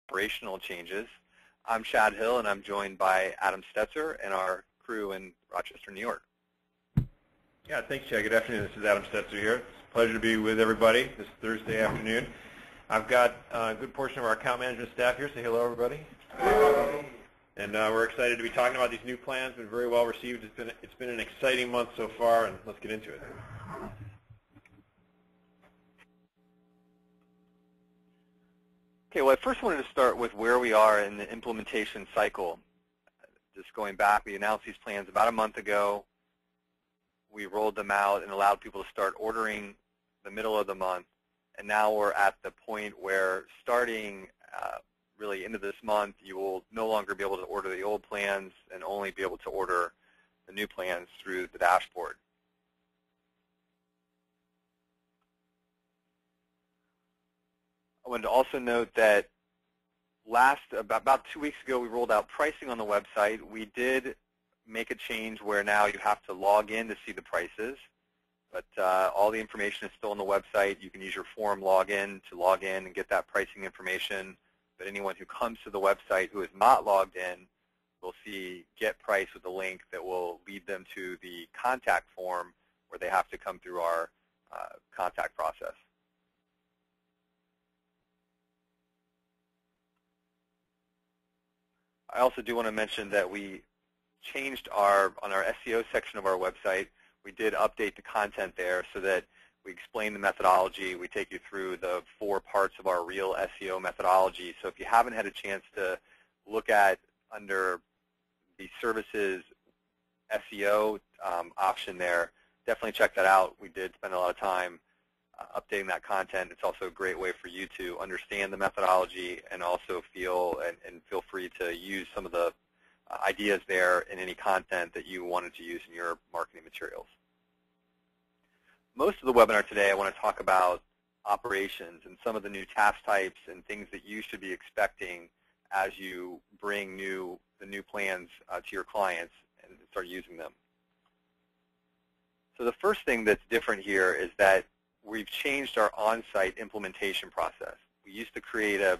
operational changes. I'm Shad Hill, and I'm joined by Adam Stetzer and our crew in Rochester, New York. Yeah, thanks, Chad. Good afternoon. This is Adam Stetzer here. It's a pleasure to be with everybody this Thursday afternoon. I've got a good portion of our account management staff here. Say hello, everybody. Hello. And we're excited to be talking about these new plans. Been very well received. It's been an exciting month so far, and let's get into it. Okay, well, I first wanted to start with where we are in the implementation cycle. Just going back, we announced these plans about a month ago. We rolled them out and allowed people to start ordering the middle of the month. And now we're at the point where starting really into this month, you will no longer be able to order the old plans and only be able to order the new plans through the dashboard. I wanted to also note that about 2 weeks ago, we rolled out pricing on the website. We did make a change where now you have to log in to see the prices, but all the information is still on the website. You can use your form login to log in and get that pricing information. But anyone who comes to the website who is not logged in will see Get Price with a link that will lead them to the contact form where they have to come through our contact process. I also do want to mention that we changed on our SEO section of our website, we did update the content there so that we explain the methodology. We take you through the 4 parts of our real SEO methodology. So if you haven't had a chance to look at under the services SEO option there, definitely check that out. We did spend a lot of time updating that content. It's also a great way for you to understand the methodology and also feel free to use some of the ideas there in any content that you wanted to use in your marketing materials. Most of the webinar today, I want to talk about operations and some of the new task types and things that you should be expecting as you bring the new plans to your clients and start using them. So the first thing that's different here is that we've changed our on-site implementation process. We used to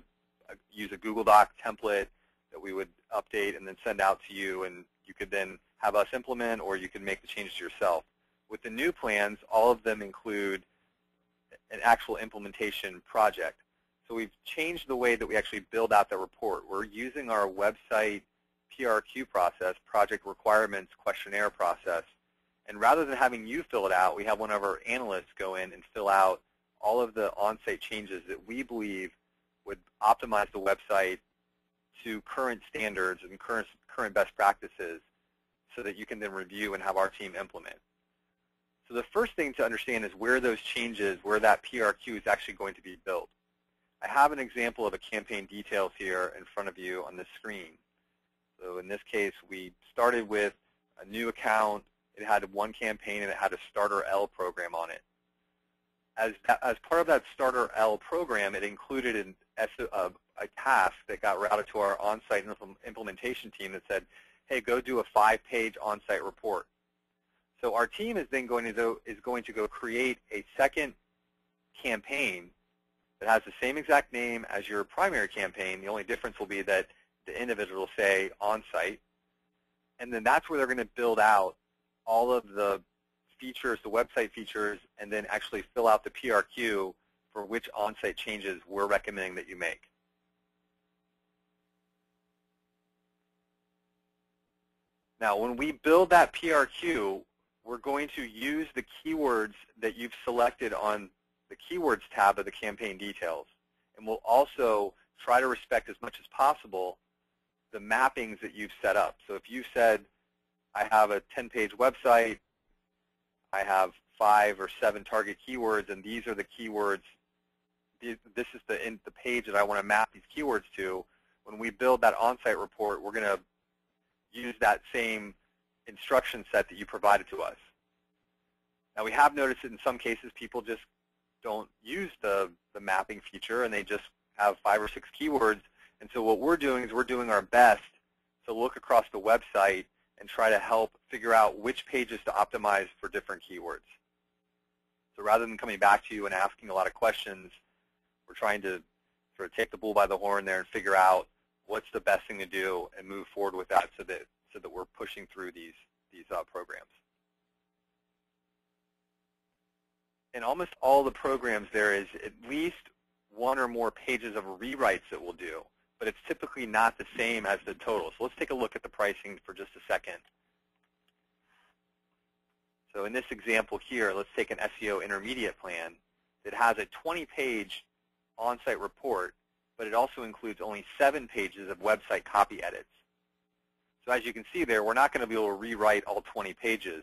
use a Google Doc template that we would update and then send out to you, and you could then have us implement, or you could make the changes yourself. With the new plans, all of them include an actual implementation project. So we've changed the way that we actually build out the report. We're using our website PRQ process, project requirements questionnaire process, and rather than having you fill it out, we have one of our analysts go in and fill out all of the on-site changes that we believe would optimize the website to current standards and current best practices so that you can then review and have our team implement. So the first thing to understand is where those changes, where that PRQ is actually going to be built. I have an example of a campaign details here in front of you on this screen. So in this case, we started with a new account. It had one campaign, and it had a Starter L program on it. As part of that Starter L program, it included a task that got routed to our on-site implementation team that said, hey, go do a 5-page on-site report. So our team is then going to go create a second campaign that has the same exact name as your primary campaign. The only difference will be that the individual will say on-site. And then that's where they're going to build out all of the features, the website features, and then actually fill out the PRQ for which on-site changes we're recommending that you make. Now, when we build that PRQ, we're going to use the keywords that you've selected on the Keywords tab of the campaign details. And we'll also try to respect as much as possible the mappings that you've set up. So if you said, I have a 10-page website, I have 5 or 7 target keywords, and these are the keywords, this is the page that I want to map these keywords to, when we build that on-site report, we're going to use that same instruction set that you provided to us. Now, we have noticed that in some cases people just don't use the mapping feature, and they just have 5 or 6 keywords. And so what we're doing is we're doing our best to look across the website and try to help figure out which pages to optimize for different keywords. So rather than coming back to you and asking a lot of questions, we're trying to sort of take the bull by the horn there and figure out what's the best thing to do and move forward with that so that we're pushing through these programs. In almost all the programs, there is at least one or more pages of rewrites that we'll do, but it's typically not the same as the total. So let's take a look at the pricing for just a second. So in this example here, let's take an SEO intermediate plan that has a 20-page on-site report, but it also includes only 7 pages of website copy edits. So as you can see there, we're not going to be able to rewrite all 20 pages,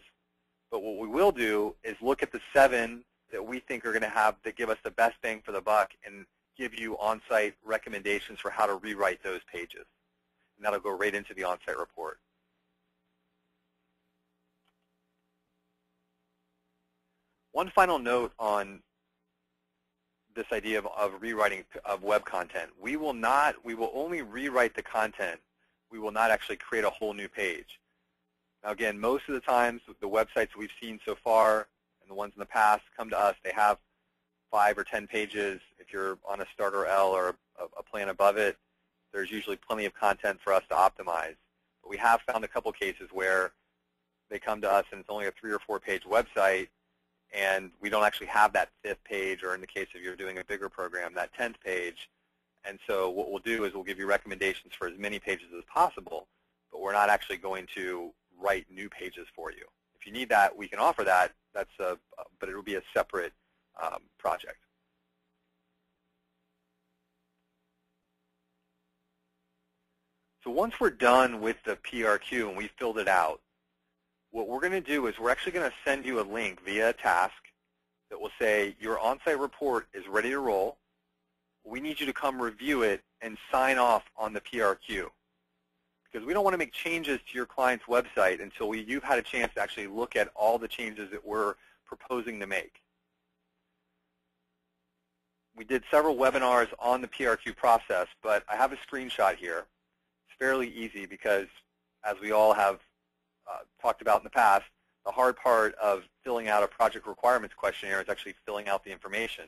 but what we will do is look at the 7 that we think are going to have that give us the best bang for the buck and give you on-site recommendations for how to rewrite those pages. And that'll go right into the on-site report. One final note on this idea of rewriting of web content. We will only rewrite the content. We will not actually create a whole new page. Now again, most of the times the websites we've seen so far and the ones in the past come to us, they have 5 or 10 pages. If you're on a starter L or a plan above it, there's usually plenty of content for us to optimize. But we have found a couple cases where they come to us and it's only a 3 or 4 page website, and we don't actually have that 5th page, or in the case of you're doing a bigger program, that 10th page. And so what we'll do is we'll give you recommendations for as many pages as possible, but we're not actually going to write new pages for you. If you need that, we can offer that. But it will be a separate project. So once we're done with the PRQ and we filled it out, what we're going to do is we're actually going to send you a link via a task that will say your on-site report is ready to roll. We need you to come review it and sign off on the PRQ. Because we don't want to make changes to your client's website until you've had a chance to actually look at all the changes that we're proposing to make. We did several webinars on the PRQ process, but I have a screenshot here. It's fairly easy because, as we all have talked about in the past, the hard part of filling out a project requirements questionnaire is actually filling out the information.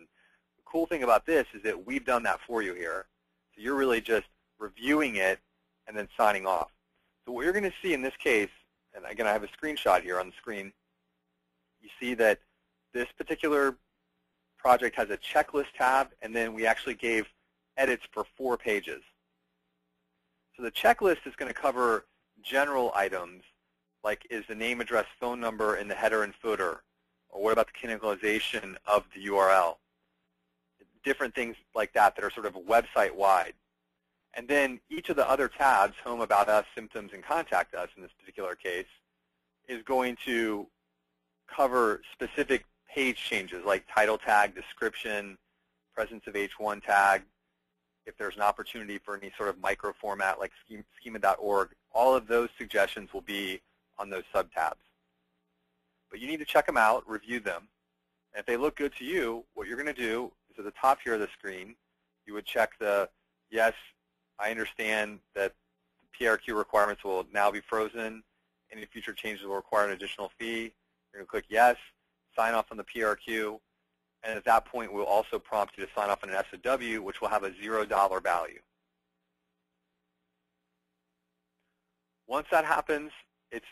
The cool thing about this is that we've done that for you here. So you're really just reviewing it and then signing off. So what you're going to see in this case, and again I have a screenshot here on the screen, you see that this particular project has a checklist tab, and then we actually gave edits for 4 pages. So the checklist is going to cover general items like, is the name, address, phone number in the header and footer, or what about the canonicalization of the URL? Different things like that that are sort of website-wide. And then each of the other tabs, Home, About Us, Symptoms, and Contact Us in this particular case, is going to cover specific page changes like title tag, description, presence of H1 tag, if there's an opportunity for any sort of micro format like schema.org. All of those suggestions will be on those sub-tabs. But you need to check them out, review them. And if they look good to you, what you're going to do is at the top here of the screen, you would check the, yes, I understand that the PRQ requirements will now be frozen. Any future changes will require an additional fee. You're going to click yes, sign off on the PRQ, and at that point we'll also prompt you to sign off on an SOW, which will have a $0 value. Once that happens, it's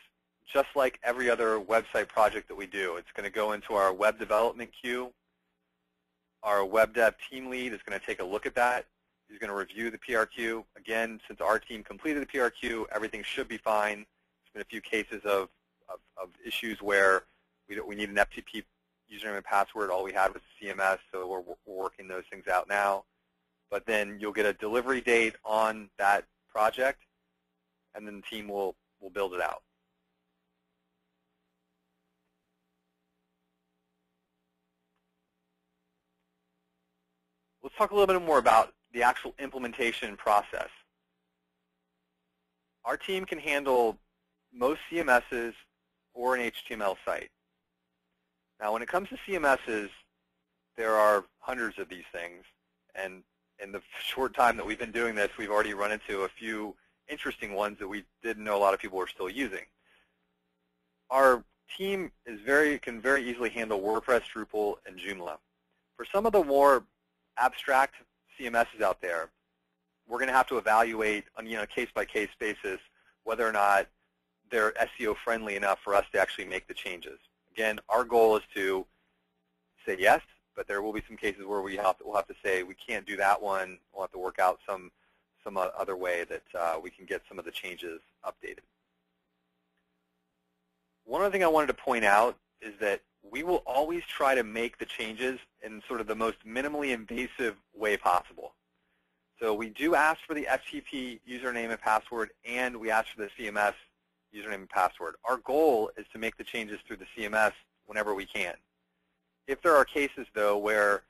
just like every other website project that we do. It's going to go into our web development queue. Our web dev team lead is going to take a look at that. He's going to review the PRQ. Again, since our team completed the PRQ, everything should be fine. There's been a few cases of issues where we need an FTP username and password. All we had was CMS, so we're working those things out now. But then you'll get a delivery date on that project, and then the team will build it out. Let's talk a little bit more about the actual implementation process. Our team can handle most CMSs or an HTML site. Now, when it comes to CMSs, there are hundreds of these things, and in the short time that we've been doing this, we've already run into a few interesting ones that we didn't know a lot of people were still using. Our team can very easily handle WordPress, Drupal, and Joomla. For some of the more abstract CMSs out there, we're going to have to evaluate on a case-by-case basis whether or not they're SEO friendly enough for us to actually make the changes. Again, our goal is to say yes, but there will be some cases where we'll have to say we can't do that one. We'll have to work out some other way that we can get some of the changes updated. One other thing I wanted to point out is that we will always try to make the changes in sort of the most minimally invasive way possible. So we do ask for the FTP username and password, and we ask for the CMS username and password. Our goal is to make the changes through the CMS whenever we can. If there are cases, though, where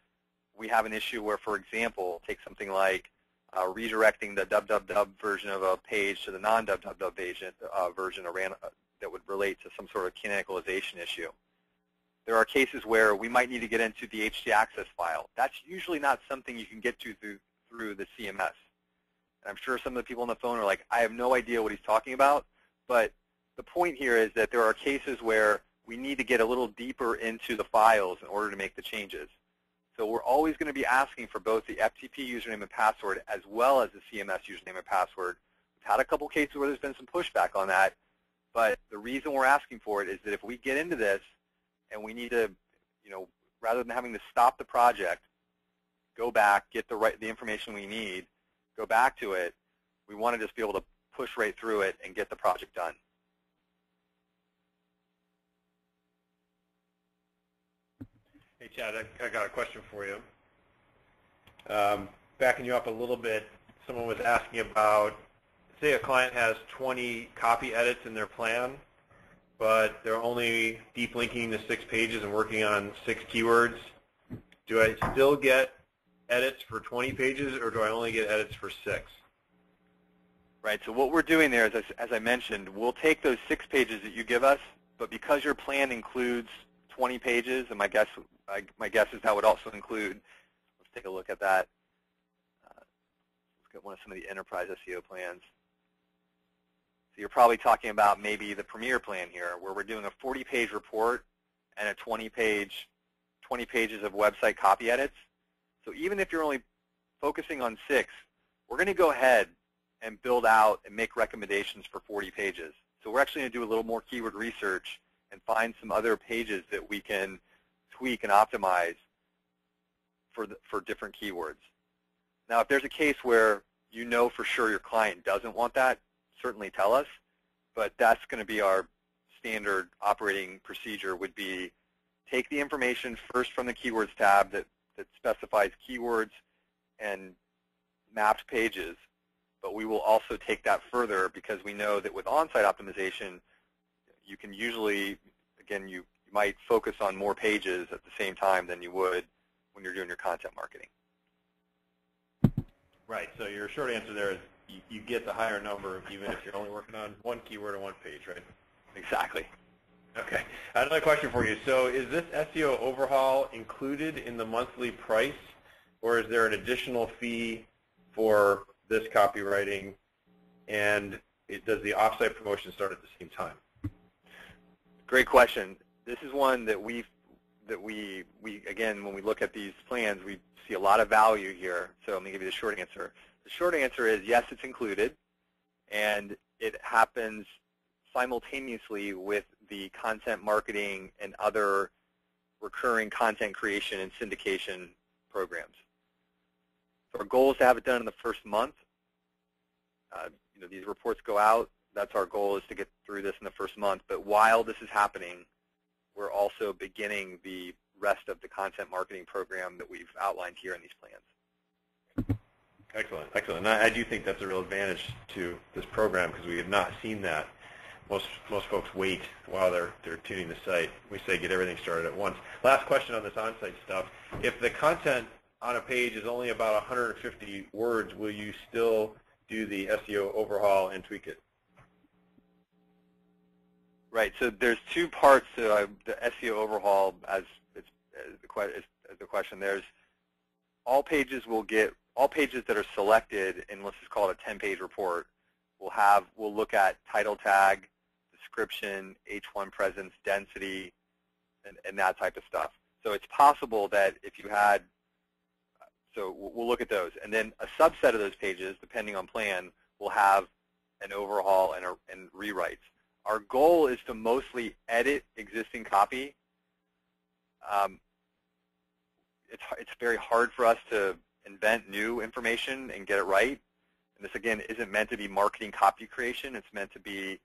we have an issue where, for example, take something like redirecting the www version of a page to the non-www version that would relate to some sort of canonicalization issue. There are cases where we might need to get into the htaccess file. That's usually not something you can get to through the CMS. And I'm sure some of the people on the phone are like, I have no idea what he's talking about, but the point here is that there are cases where we need to get a little deeper into the files in order to make the changes. So we're always going to be asking for both the FTP username and password as well as the CMS username and password. We've had a couple cases where there's been some pushback on that, but the reason we're asking for it is that if we get into this and we need to, rather than having to stop the project, go back, get the information we need, go back to it, we want to just be able to push right through it and get the project done. Hey, Chad, I got a question for you. Backing you up a little bit, someone was asking about, say a client has 20 copy edits in their plan, but they're only deep linking the 6 pages and working on 6 keywords. Do I still get edits for 20 pages, or do I only get edits for 6? Right, so what we're doing there is, as I mentioned, we'll take those 6 pages that you give us, but because your plan includes 20 pages, and my guess is that would also include, let's take a look at that. Let's get one of some of the enterprise SEO plans. So you're probably talking about maybe the Premier plan here, where we're doing a 40-page report and a 20 pages of website copy edits. So even if you're only focusing on 6, we're going to go ahead and build out and make recommendations for 40 pages. So we're actually going to do a little more keyword research and find some other pages that we can tweak and optimize for different keywords. Now, if there's a case where you know for sure your client doesn't want that, certainly tell us, but that's going to be our standard operating procedure, would be take the information first from the keywords tab that specifies keywords and mapped pages, but we will also take that further because we know that with on-site optimization, you can usually, again, you might focus on more pages at the same time than you would when you're doing your content marketing. Right, so your short answer there is you get the higher number even if you're only working on 1 keyword or 1 page, right? Exactly. Okay. Another question for you. So is this SEO overhaul included in the monthly price, or is there an additional fee for this copywriting, and does the offsite promotion start at the same time? Great question. This is one that we again, when we look at these plans, we see a lot of value here. So I'm going to give you the short answer. The short answer is yes, it's included, and it happens simultaneously with the content marketing and other recurring content creation and syndication programs. So our goal is to have it done in the first month. These reports go out. That's our goal, is to get through this in the first month. But while this is happening, we're also beginning the rest of the content marketing program that we've outlined here in these plans. Excellent, excellent. And I do think that's a real advantage to this program because we have not seen that. Most folks wait while they're tuning the site. We say get everything started at once. Last question on this on-site stuff. If the content on a page is only about 150 words, will you still do the SEO overhaul and tweak it? Right. So there's 2 parts to the SEO overhaul as the question. There's all pages that are selected in, let's just call it a 10-page report. We'll look at title tag, description, H1 presence, density, and that type of stuff. So it's possible that if you had So we'll look at those. And then a subset of those pages, depending on plan, will have an overhaul and rewrites. Our goal is to mostly edit existing copy. It's very hard for us to invent new information and get it right. And this, again, isn't meant to be marketing copy creation. It's meant to be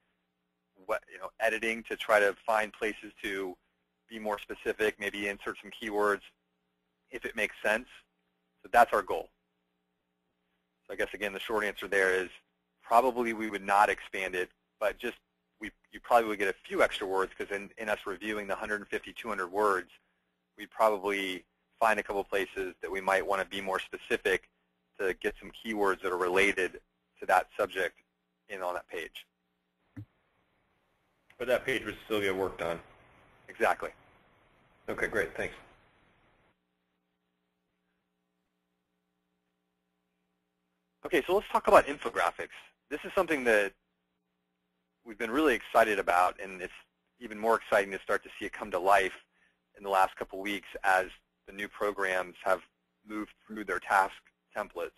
editing to try to find places to be more specific, maybe insert some keywords if it makes sense. So that's our goal. So I guess, again, the short answer there is probably we would not expand it, but just you probably would get a few extra words, because in us reviewing the 150, 200 words, we'd probably find a couple places that we might want to be more specific to get some keywords that are related to that subject in on that page. But that page would still get worked on. Exactly. Okay, great. Thanks. Okay, so let's talk about infographics. This is something that we've been really excited about, and it's even more exciting to start to see it come to life in the last couple weeks as the new programs have moved through their task templates.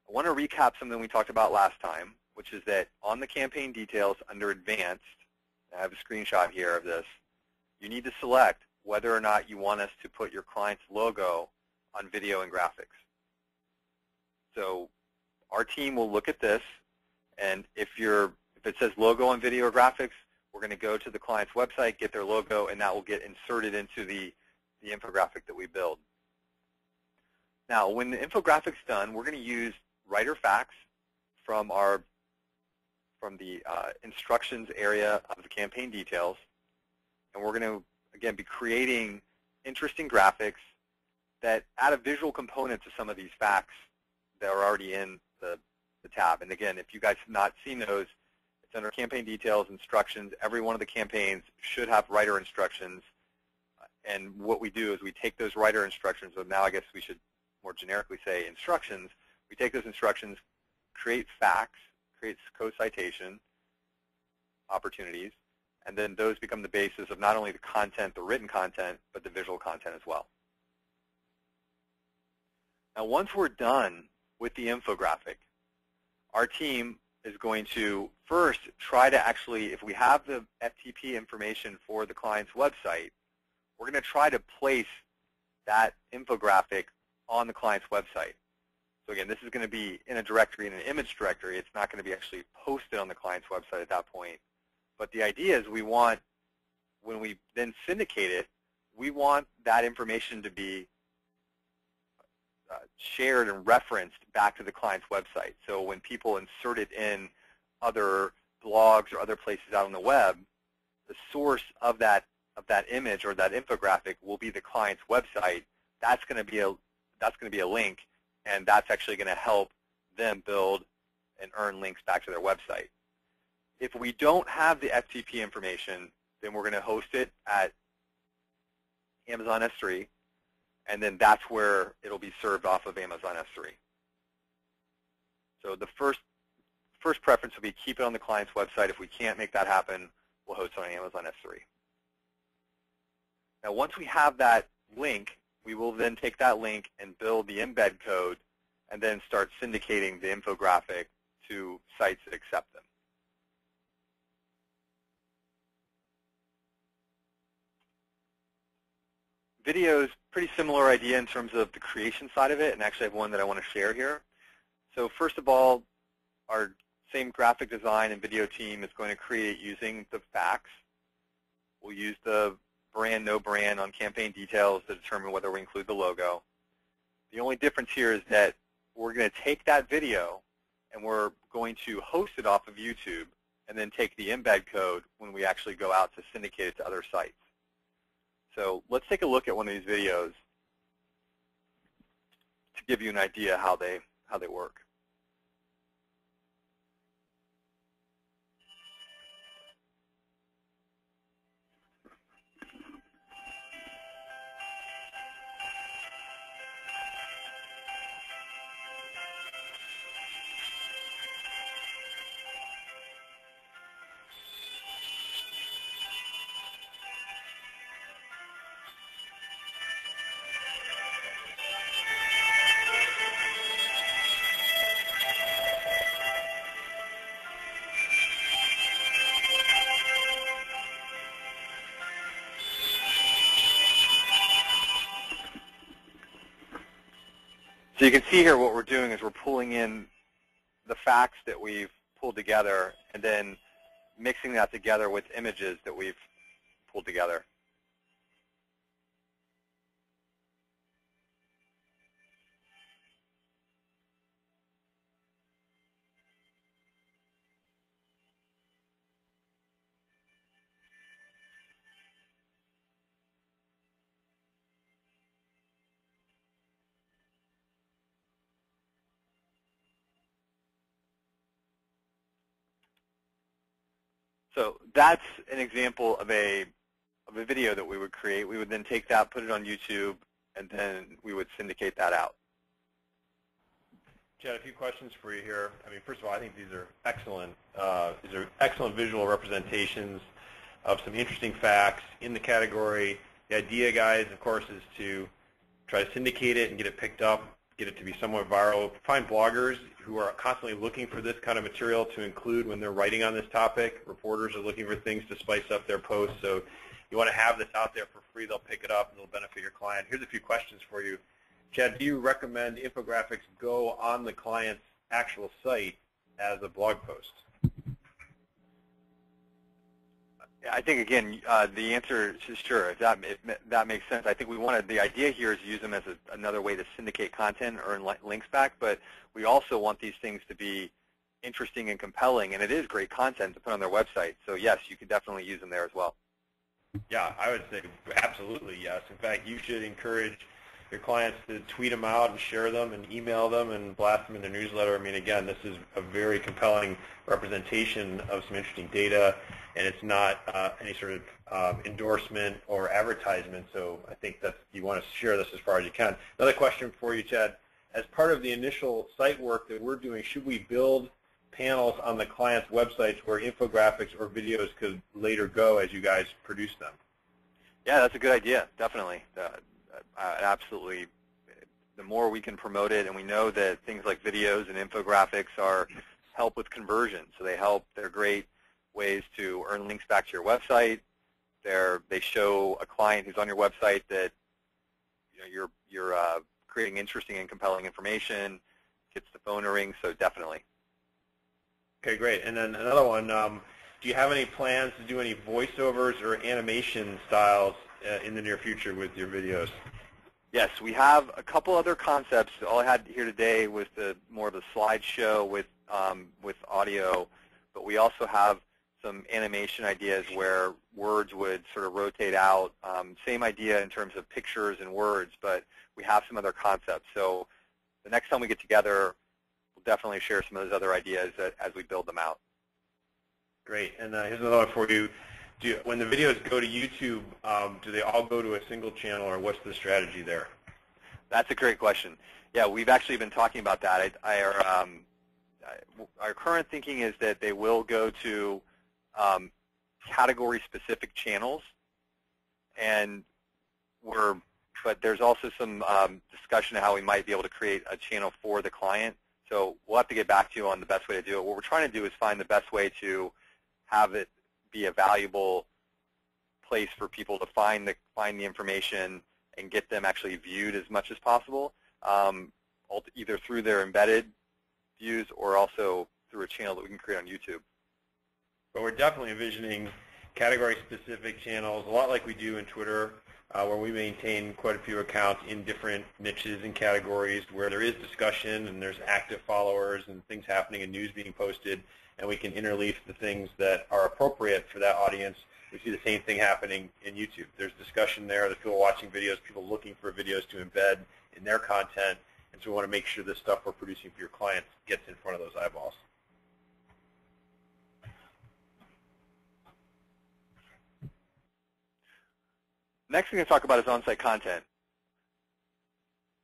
I want to recap something we talked about last time, which is that on the campaign details under Advanced, I have a screenshot here of this, you need to select whether or not you want us to put your client's logo on video and graphics. So our team will look at this, and if it says logo on video or graphics, we're going to go to the client's website, get their logo, and that will get inserted into the infographic that we build. Now, when the infographic's done, we're going to use writer facts from the instructions area of the campaign details, and we're going to, again, be creating interesting graphics that add a visual component to some of these facts that are already in the tab. And again, if you guys have not seen those, it's under campaign details, instructions. Every one of the campaigns should have writer instructions. And what we do is we take those writer instructions, so now I guess we should more generically say instructions. We take those instructions, create facts, create co-citation opportunities, and then those become the basis of not only the content, the written content, but the visual content as well. Now, once we're done with the infographic, our team is going to first try to actually, if we have the FTP information for the client's website, we're going to try to place that infographic on the client's website. So again, this is going to be in a directory, in an image directory. It's not going to be actually posted on the client's website at that point. But the idea is we want, when we then syndicate it, we want that information to be shared and referenced back to the client's website. So when people insert it in other blogs or other places out on the web, the source of that image or that infographic will be the client's website. That's going to be a link, and that's actually going to help them build and earn links back to their website. If we don't have the FTP information, then we're going to host it at Amazon S3, and then that's where it'll be served off of Amazon S3. So the first preference will be keep it on the client's website. If we can't make that happen, we'll host it on Amazon S3. Now, once we have that link, we will then take that link and build the embed code and then start syndicating the infographic to sites that accept them. Video is pretty similar idea in terms of the creation side of it, and actually I have one that I want to share here. So first of all, our same graphic design and video team is going to create using the facts. We'll use the brand, no brand on campaign details to determine whether we include the logo. The only difference here is that we're going to take that video and we're going to host it off of YouTube and then take the embed code when we actually go out to syndicate it to other sites. So let's take a look at one of these videos to give you an idea how they work. So you can see here what we're doing is we're pulling in the facts that we've pulled together and then mixing that together with images that we've pulled together. So that's an example of a video that we would create. We would then take that, put it on YouTube, and then we would syndicate that out. Chad, a few questions for you here. I mean, first of all, I think these are excellent. These are excellent visual representations of some interesting facts in the category. The idea, guys, of course, is to try to syndicate it and get it picked up, get it to be somewhat viral. Find bloggers who are constantly looking for this kind of material to include when they're writing on this topic. Reporters are looking for things to spice up their posts. So you want to have this out there for free. They'll pick it up and it'll benefit your client. Here's a few questions for you. Chad, do you recommend infographics go on the client's actual site as a blog post? I think, again, the answer is sure. If that makes sense. I think the idea here is to use them as another way to syndicate content, earn links back, but we also want these things to be interesting and compelling, and it is great content to put on their website. So, yes, you could definitely use them there as well. Yeah, I would say absolutely yes. In fact, you should encourage your clients to tweet them out and share them and email them and blast them in their newsletter. I mean, again, this is a very compelling representation of some interesting data, and it's not any sort of endorsement or advertisement. So I think that you want to share this as far as you can. Another question for you, Chad. As part of the initial site work that we're doing, should we build panels on the client's websites where infographics or videos could later go as you guys produce them? Yeah, that's a good idea, definitely. Absolutely. The more we can promote it, and we know that things like videos and infographics help with conversion. So they're great ways to earn links back to your website. They show a client who's on your website that you're creating interesting and compelling information, gets the phone to ring, so definitely. Okay, great. And then another one, do you have any plans to do any voiceovers or animation styles in the near future with your videos? Yes, we have a couple other concepts. All I had here today was more of a slideshow with audio, but we also have some animation ideas where words would sort of rotate out. Same idea in terms of pictures and words, but we have some other concepts. So the next time we get together, we'll definitely share some of those other ideas as we build them out. Great. And here's another one for you. When the videos go to YouTube, do they all go to a single channel, or what's the strategy there? That's a great question. Yeah, we've actually been talking about that. Our current thinking is that they will go to category-specific channels, but there's also some discussion of how we might be able to create a channel for the client. So we'll have to get back to you on the best way to do it. What we're trying to do is find the best way to have it be a valuable place for people to find the information and get them actually viewed as much as possible, either through their embedded views or also through a channel that we can create on YouTube. But we're definitely envisioning category-specific channels, a lot like we do in Twitter, where we maintain quite a few accounts in different niches and categories where there is discussion and there's active followers and things happening and news being posted, and we can interleaf the things that are appropriate for that audience. We see the same thing happening in YouTube. There's discussion there, there's people watching videos, people looking for videos to embed in their content, and so we want to make sure this stuff we're producing for your clients gets in front of those eyeballs. Next thing to talk about is on-site content.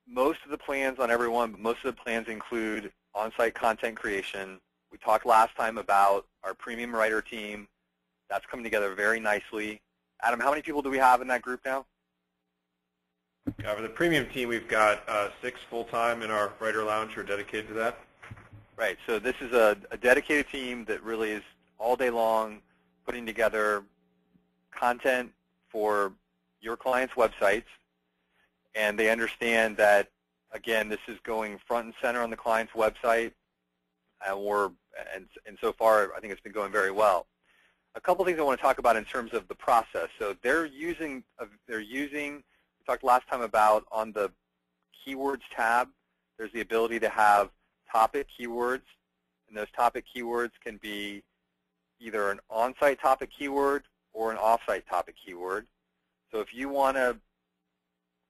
Most of the plans, not everyone, but most of the plans include on-site content creation. We talked last time about our premium writer team. That's coming together very nicely. Adam, how many people do we have in that group now? For the premium team, we've got 6 full-time in our writer lounge who are dedicated to that. Right, so this is a dedicated team that really is all day long putting together content for your clients' websites, and they understand that again, this is going front and center on the client's website, and so far, I think it's been going very well. A couple things I want to talk about in terms of the process. So we talked last time about on the Keywords tab, there's the ability to have topic keywords, and those topic keywords can be either an on-site topic keyword or an off-site topic keyword. So if you want to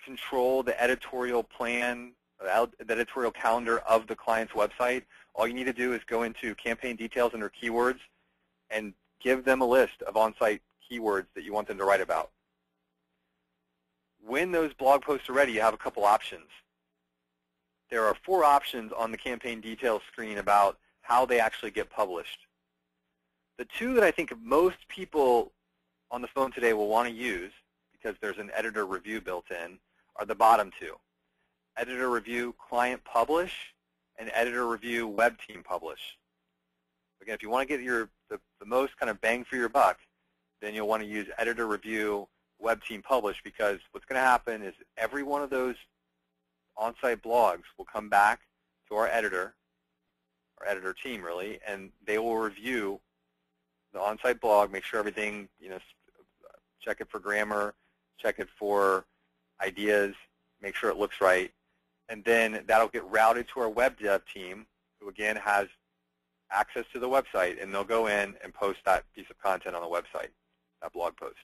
control the editorial plan, the editorial calendar of the client's website, all you need to do is go into campaign details under keywords and give them a list of on-site keywords that you want them to write about. When those blog posts are ready, you have a couple options. There are 4 options on the campaign details screen about how they actually get published. The 2 that I think most people on the phone today will want to use, because there's an editor review built in, are the bottom 2. Editor review client publish and editor review web team publish. Again, if you want to get the most kind of bang for your buck, then you'll want to use editor review web team publish, because what's going to happen is every one of those on-site blogs will come back to our editor team really, and they will review the on-site blog, make sure everything, check it for grammar, check it for ideas, make sure it looks right, and then that'll get routed to our web dev team, who again has access to the website, and they'll go in and post that piece of content on the website, that blog post.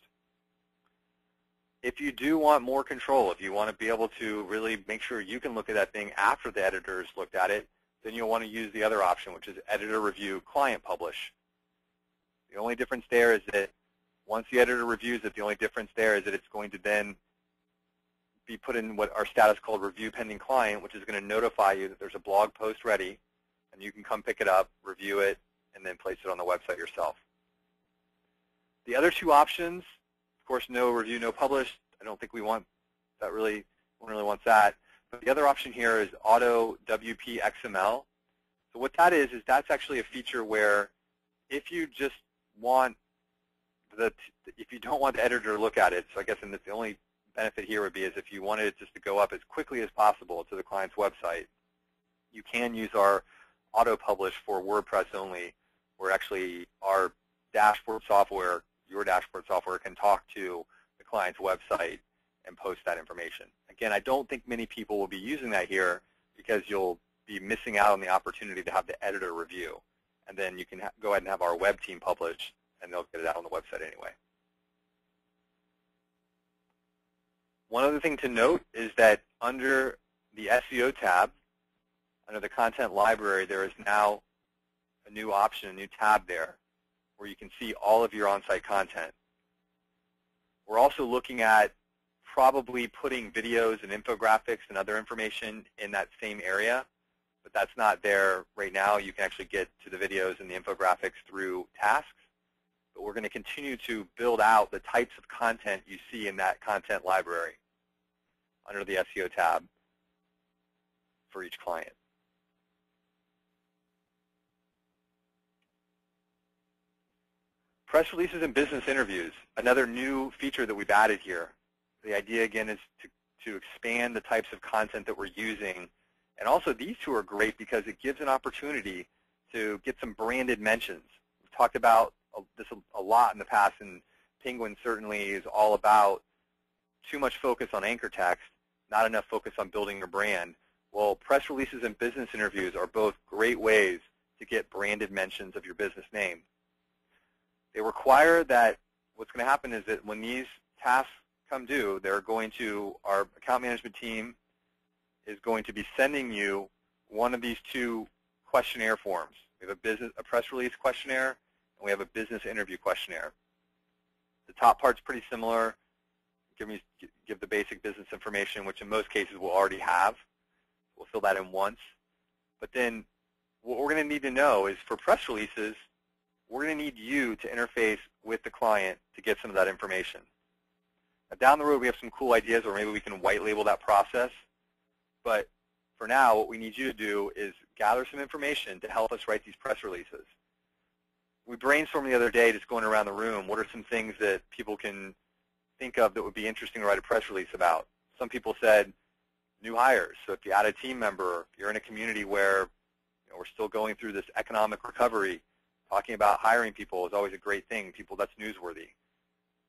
If you do want more control, if you want to be able to really make sure you can look at that thing after the editor's looked at it, then you'll want to use the other option, which is editor review client publish. The only difference there is that once the editor reviews it, the only difference there is that it's going to then be put in what our status called review pending client, which is going to notify you that there's a blog post ready, and you can come pick it up, review it, and then place it on the website yourself. The other 2 options, of course, no review, no publish. I don't think we want that really. No one really wants that. But the other option here is auto WP XML. So what that is that's actually a feature where if you just want if you don't want the editor to look at it, so I guess the only benefit here would be is if you wanted it just to go up as quickly as possible to the client's website, you can use our auto publish for WordPress only, where actually our dashboard software, your dashboard software, can talk to the client's website and post that information. Again, I don't think many people will be using that here, because you'll be missing out on the opportunity to have the editor review. And then you can go ahead and have our web team publish, and they'll get it out on the website anyway. One other thing to note is that under the SEO tab, under the content library, there is now a new option, a new tab there, where you can see all of your on-site content. We're also looking at probably putting videos and infographics and other information in that same area, but that's not there right now. You can actually get to the videos and the infographics through tasks, but we're going to continue to build out the types of content you see in that content library under the SEO tab for each client. Press releases and business interviews, another new feature that we've added here. The idea, again, is to expand the types of content that we're using. And also, these 2 are great because it gives an opportunity to get some branded mentions. We've talked about this a lot in the past, and Penguin certainly is all about too much focus on anchor text, not enough focus on building your brand. Well, press releases and business interviews are both great ways to get branded mentions of your business name. They require that what's going to happen is that when these tasks come due, our account management team is going to be sending you one of these 2 questionnaire forms. We have a press release questionnaire, and we have a business interview questionnaire. The top part's pretty similar. Give the basic business information, which in most cases we'll already have. We'll fill that in once. But then what we're going to need to know is for press releases, we're going to need you to interface with the client to get some of that information. Now, down the road, we have some cool ideas, or maybe we can white label that process. But for now, what we need you to do is gather some information to help us write these press releases. We brainstormed the other day, just going around the room, what are some things that people can think of that would be interesting to write a press release about? Some people said, new hires. So if you add a team member, if you're in a community where we're still going through this economic recovery, talking about hiring people is always a great thing. People, that's newsworthy.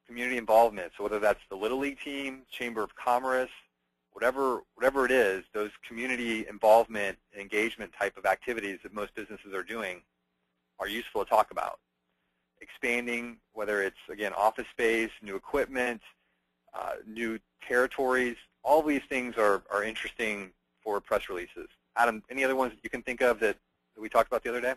Community involvement, so whether that's the Little League team, Chamber of Commerce, whatever it is, those community involvement and engagement type of activities that most businesses are doing are useful to talk about. Expanding, whether it's, again, office space, new equipment, new territories, all these things are interesting for press releases. Adam, any other ones that you can think of that we talked about the other day?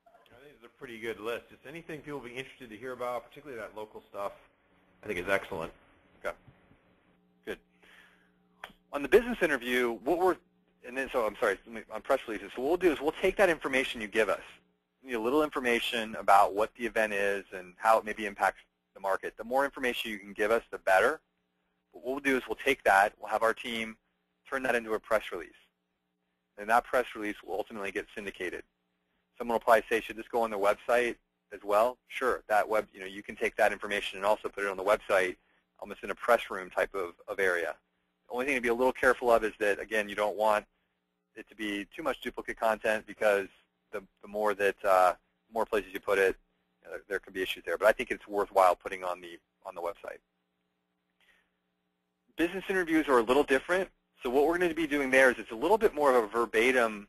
I think it's a pretty good list. Just anything people will be interested to hear about, particularly that local stuff, I think is excellent. Okay, good. On the business interview, on press releases, so what we'll do is we'll take that information you give us, a little information about what the event is and how it maybe impacts the market. The more information you can give us, the better. But what we'll do is we'll take that, we'll have our team turn that into a press release. And that press release will ultimately get syndicated. Someone will probably say, should this go on the website as well? Sure, you can take that information and also put it on the website, almost in a press room type of area. The only thing to be a little careful of is that, again, you don't want it to be too much duplicate content, because the more places you put it, there can be issues there. But I think it's worthwhile putting on the website. Business interviews are a little different. So what we're going to be doing there is it's a little bit more of a verbatim,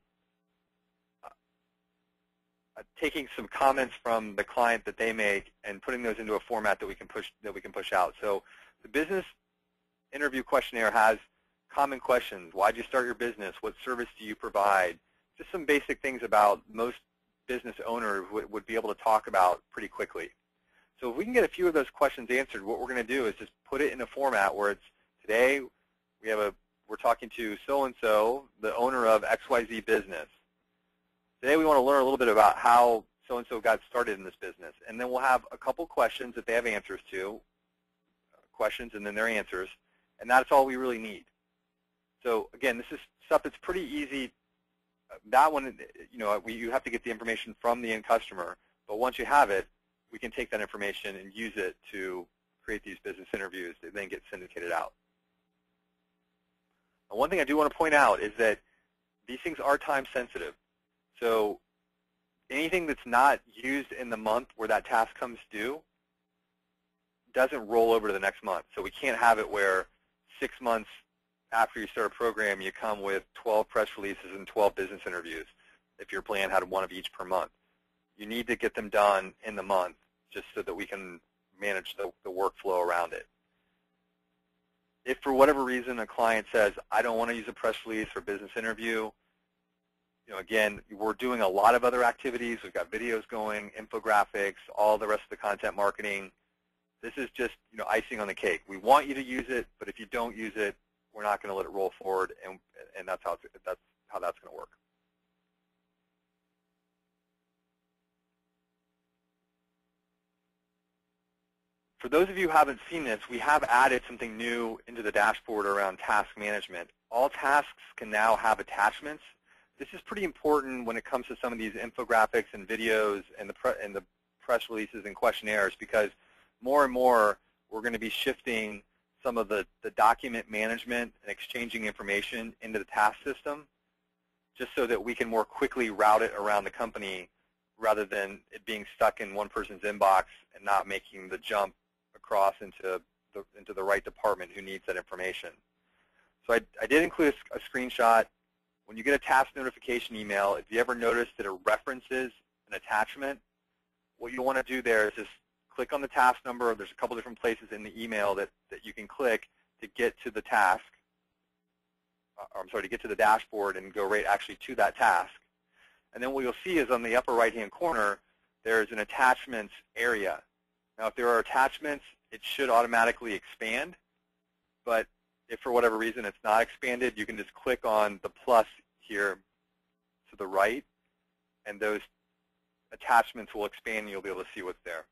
taking some comments from the client that they make and putting those into a format that we can push out. So the business interview questionnaire has common questions. Why did you start your business? What service do you provide? Just some basic things about most business owners would be able to talk about pretty quickly. So if we can get a few of those questions answered, what we're going to do is just put it in a format where it's, today we're talking to so-and-so, the owner of XYZ business. Today we want to learn a little bit about how so-and-so got started in this business. And then we'll have a couple questions that they have answers to, questions and then their answers, and that's all we really need. So again, this is stuff that's pretty easy. That one, you have to get the information from the end customer, but once you have it, we can take that information and use it to create these business interviews that then get syndicated out. And one thing I do want to point out is that these things are time sensitive. So anything that's not used in the month where that task comes due doesn't roll over to the next month. So we can't have it where 6 months after you start a program, you come with 12 press releases and 12 business interviews if your plan had one of each per month. You need to get them done in the month just so that we can manage the workflow around it. If for whatever reason a client says, I don't want to use a press release for business interview, again, we're doing a lot of other activities. We've got videos going, infographics, all the rest of the content marketing. This is just icing on the cake. We want you to use it, but if you don't use it, we're not going to let it roll forward, and that's how that's going to work. For those of you who haven't seen this, we have added something new into the dashboard around task management. All tasks can now have attachments. This is pretty important when it comes to some of these infographics and videos and the press releases and questionnaires, because more and more we're going to be shifting some of the document management and exchanging information into the task system, just so that we can more quickly route it around the company rather than it being stuck in one person's inbox and not making the jump across into the right department who needs that information. So I did include a screenshot. When you get a task notification email, if you ever notice that it references an attachment, what you want to do there is just click on the task number. There's a couple different places in the email that you can click to get to the task. To get to the dashboard and go right actually to that task. And then what you'll see is on the upper right-hand corner, there's an attachments area. Now, if there are attachments, it should automatically expand. But if for whatever reason it's not expanded, you can just click on the plus here to the right, and those attachments will expand and you'll be able to see what's there.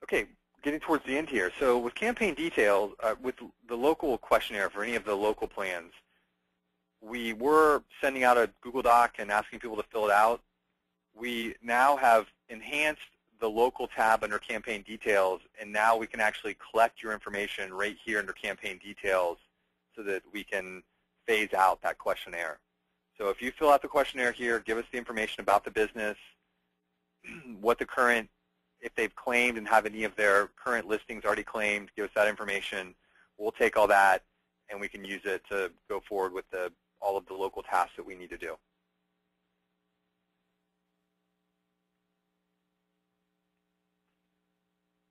Okay, getting towards the end here. So with campaign details, with the local questionnaire for any of the local plans, we were sending out a Google Doc and asking people to fill it out. We now have enhanced enhanced the local tab under campaign details, and now we can actually collect your information right here under campaign details so that we can phase out that questionnaire. So if you fill out the questionnaire here, give us the information about the business, what the current, if they've claimed and have any of their current listings already claimed, give us that information. We'll take all that and we can use it to go forward with all of the local tasks that we need to do.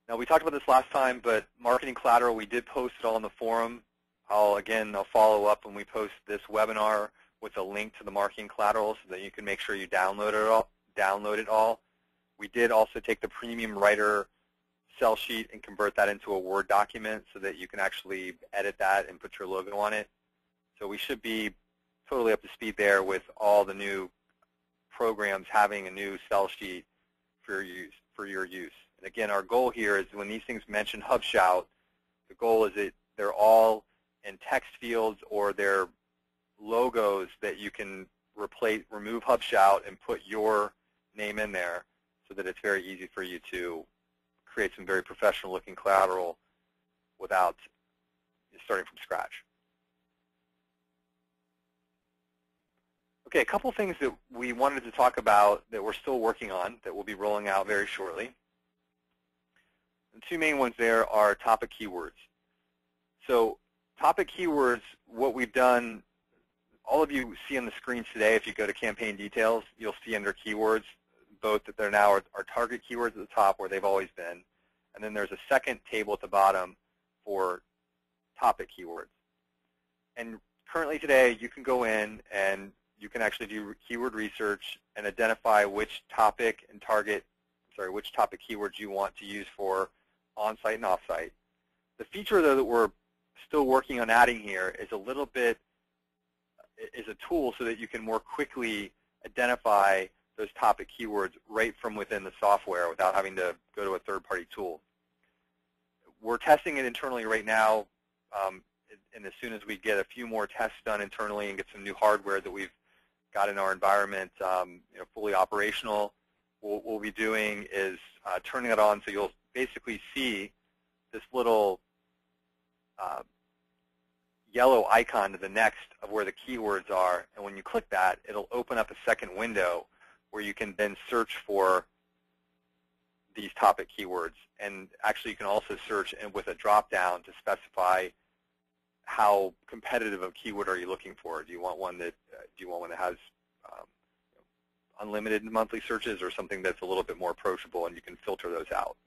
Now, we talked about this last time, but marketing collateral, we did post it all in the forum. I'll follow up when we post this webinar with a link to the marketing collateral so that you can make sure you download it all. We did also take the Premium Writer sell sheet and convert that into a Word document so that you can actually edit that and put your logo on it. So we should be totally up to speed there with all the new programs having a new sell sheet for your use. And again, our goal here is when these things mention Hub Shout, the goal is that they're all in text fields or they're logos that you can remove Hub Shout and put your name in there so that it's very easy for you to create some very professional looking collateral without starting from scratch. Okay, a couple things that we wanted to talk about that we're still working on that we'll be rolling out very shortly. The two main ones there are topic keywords. So topic keywords, what we've done, all of you see on the screen today, if you go to campaign details, you'll see under keywords, both that they're now are target keywords at the top where they've always been, and then there's a second table at the bottom for topic keywords. And currently today, you can go in and you can actually do keyword research and identify which topic and which topic keywords you want to use for on-site and off-site. The feature, though, that we're still working on adding here is a tool so that you can more quickly identify those topic keywords right from within the software without having to go to a third-party tool. We're testing it internally right now, and as soon as we get a few more tests done internally and get some new hardware that we've got in our environment fully operational, what we'll be doing is turning it on so you'll basically see this little yellow icon to the next of where the keywords are, and when you click that, it'll open up a second window where you can then search for these topic keywords. And actually, you can also search with a drop-down to specify how competitive a keyword are you looking for. Do you want one that has unlimited monthly searches, or something that's a little bit more approachable, and you can filter those out.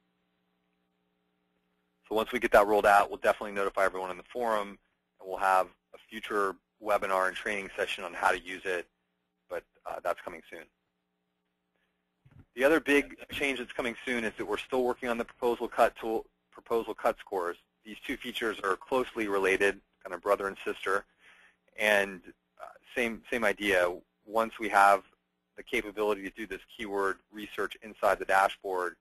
So once we get that rolled out, we'll definitely notify everyone in the forum, and we'll have a future webinar and training session on how to use it, but that's coming soon. The other big change that's coming soon is that we're still working on the proposal cut scores. These two features are closely related, kind of brother and sister, and same idea. Once we have the capability to do this keyword research inside the dashboard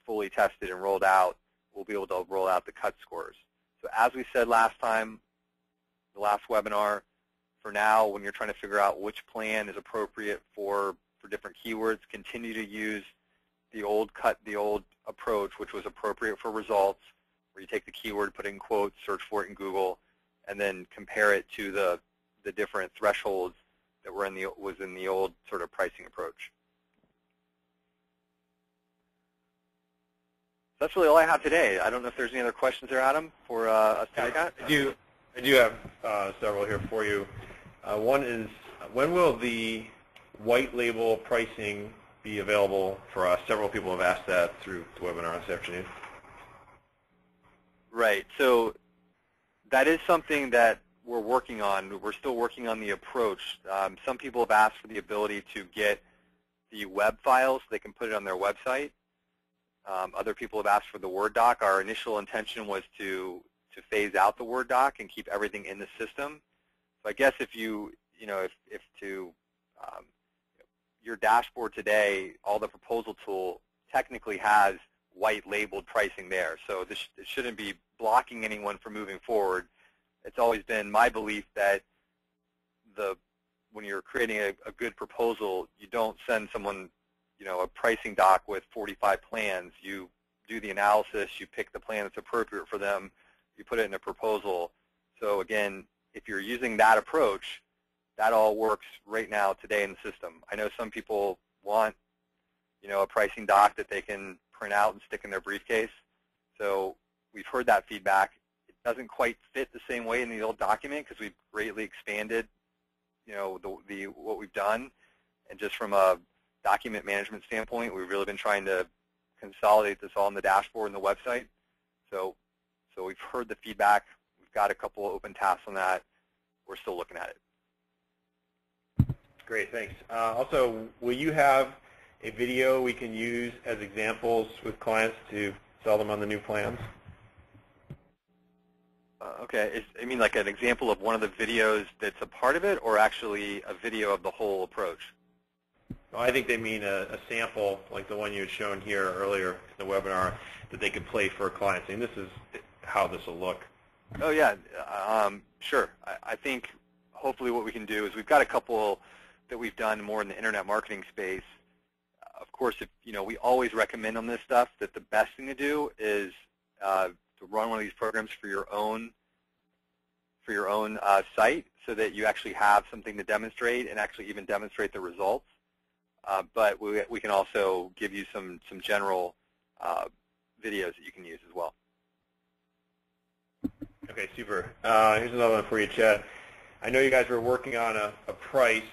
fully tested and rolled out, we'll be able to roll out the cut scores. So as we said last time, the last webinar, for now, when you're trying to figure out which plan is appropriate for different keywords, continue to use the old approach, which was appropriate for results, where you take the keyword, put it in quotes, search for it in Google, and then compare it to the different thresholds that was in the old sort of pricing approach. That's really all I have today. I don't know if there's any other questions there, Adam, for us to look at. I do have several here for you. One is, when will the white label pricing be available for us? Several people have asked that through the webinar this afternoon. Right. So that is something that we're working on. We're still working on the approach. Some people have asked for the ability to get the web files so they can put it on their website. Other people have asked for the Word doc. Our initial intention was to phase out the Word doc and keep everything in the system. So I guess if your dashboard today, all the proposal tool technically has white labeled pricing there. So it shouldn't be blocking anyone from moving forward. It's always been my belief that when you're creating a good proposal, you don't send someone a pricing doc with 45 plans. You do the analysis, you pick the plan that's appropriate for them, you put it in a proposal. So again, if you're using that approach, that all works right now today in the system. I know some people want, a pricing doc that they can print out and stick in their briefcase. So we've heard that feedback. It doesn't quite fit the same way in the old document because we've greatly expanded, what we've done. And just from a document management standpoint, we've really been trying to consolidate this all in the dashboard and the website. So we've heard the feedback. We've got a couple of open tasks on that. We're still looking at it. Great, thanks. Also, will you have a video we can use as examples with clients to sell them on the new plans? Okay. I mean like an example of one of the videos that's a part of it, or actually a video of the whole approach? Well, I think they mean a sample like the one you had shown here earlier in the webinar that they could play for clients. And this is how this will look. Oh, yeah. Sure. I think hopefully what we can do is we've got a couple that we've done more in the internet marketing space. Of course, we always recommend on this stuff that the best thing to do is to run one of these programs for your own site, so that you actually have something to demonstrate and actually even demonstrate the results. But we can also give you some general videos that you can use as well. Okay, super. Here's another one for you, Chad. I know you guys were working on a price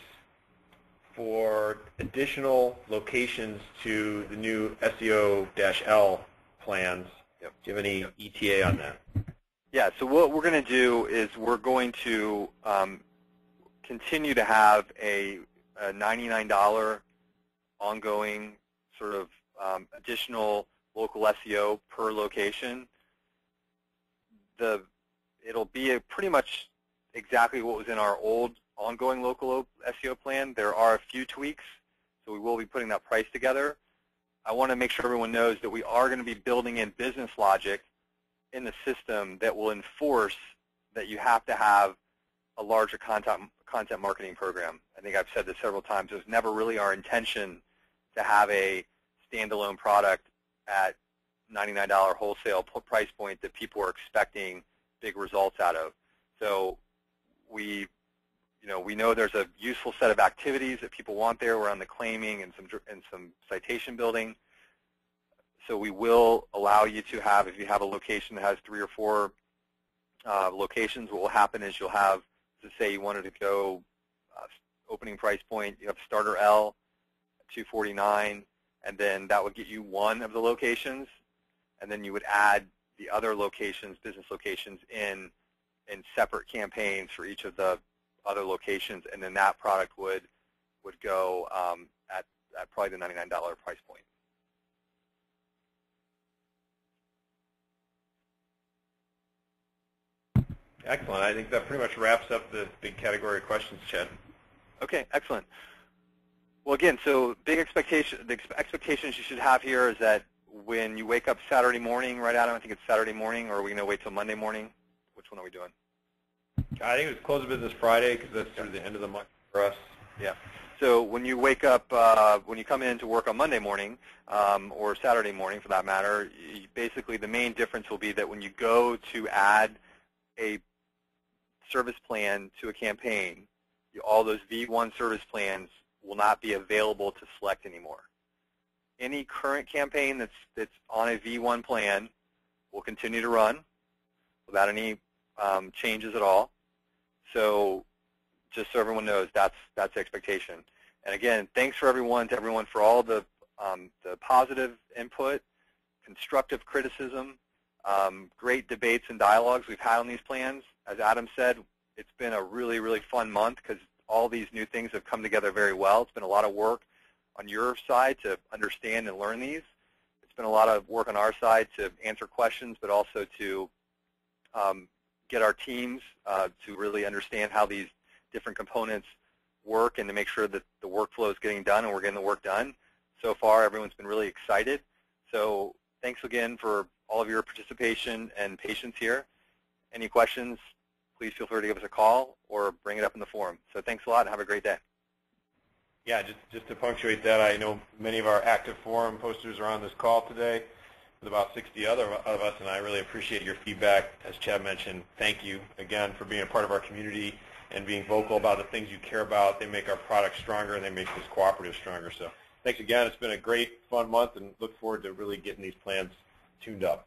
for additional locations to the new SEO-L plans. Yep. Do you have any ETA on that? Yeah, so what we're going to do is we're going to continue to have a $99 ongoing sort of additional local SEO per location. It'll be pretty much exactly what was in our old ongoing local SEO plan. There are a few tweaks, so we will be putting that price together. I want to make sure everyone knows that we are going to be building in business logic in the system that will enforce that you have to have a larger content marketing program. I think I've said this several times. It was never really our intention to have a standalone product at $99 wholesale price point that people are expecting big results out of. So we know there's a useful set of activities that people want there around the claiming and some citation building. So we will allow you to have, if you have a location that has 3 or 4 locations, what will happen is you'll have, to say you wanted to go opening price point, you have starter L, $249, and then that would get you one of the locations, and then you would add the other locations, business locations, in separate campaigns for each of the other locations, and then that product would go at probably the $99 price point. Excellent. I think that pretty much wraps up the big category of questions, Chad. Okay, excellent. Well, again, so the expectations you should have here is that when you wake up Saturday morning, right, Adam? I think it's Saturday morning, or are we going to wait till Monday morning? Which one are we doing? I think it was close of business Friday because that's sort of the end of the month for us. Yeah. So when you wake up, when you come in to work on Monday morning, or Saturday morning for that matter, basically the main difference will be that when you go to add a service plan to a campaign, all those V1 service plans will not be available to select anymore. Any current campaign that's on a V1 plan will continue to run without any changes at all. So just so everyone knows, that's the expectation. And again, thanks to everyone for all the positive input, constructive criticism, great debates and dialogues we've had on these plans. As Adam said, it's been a really, really fun month because all these new things have come together very well. It's been a lot of work on your side to understand and learn these. It's been a lot of work on our side to answer questions, but also to get our teams to really understand how these different components work and to make sure that the workflow is getting done and we're getting the work done. So far, everyone's been really excited. So thanks again for all of your participation and patience here. Any questions, please feel free to give us a call or bring it up in the forum. So thanks a lot and have a great day. Yeah, just to punctuate that, I know many of our active forum posters are on this call today with about 60 other of us, and I really appreciate your feedback. As Chad mentioned, thank you again for being a part of our community and being vocal about the things you care about. They make our product stronger, and they make this cooperative stronger. So thanks again. It's been a great, fun month, and look forward to really getting these plans tuned up.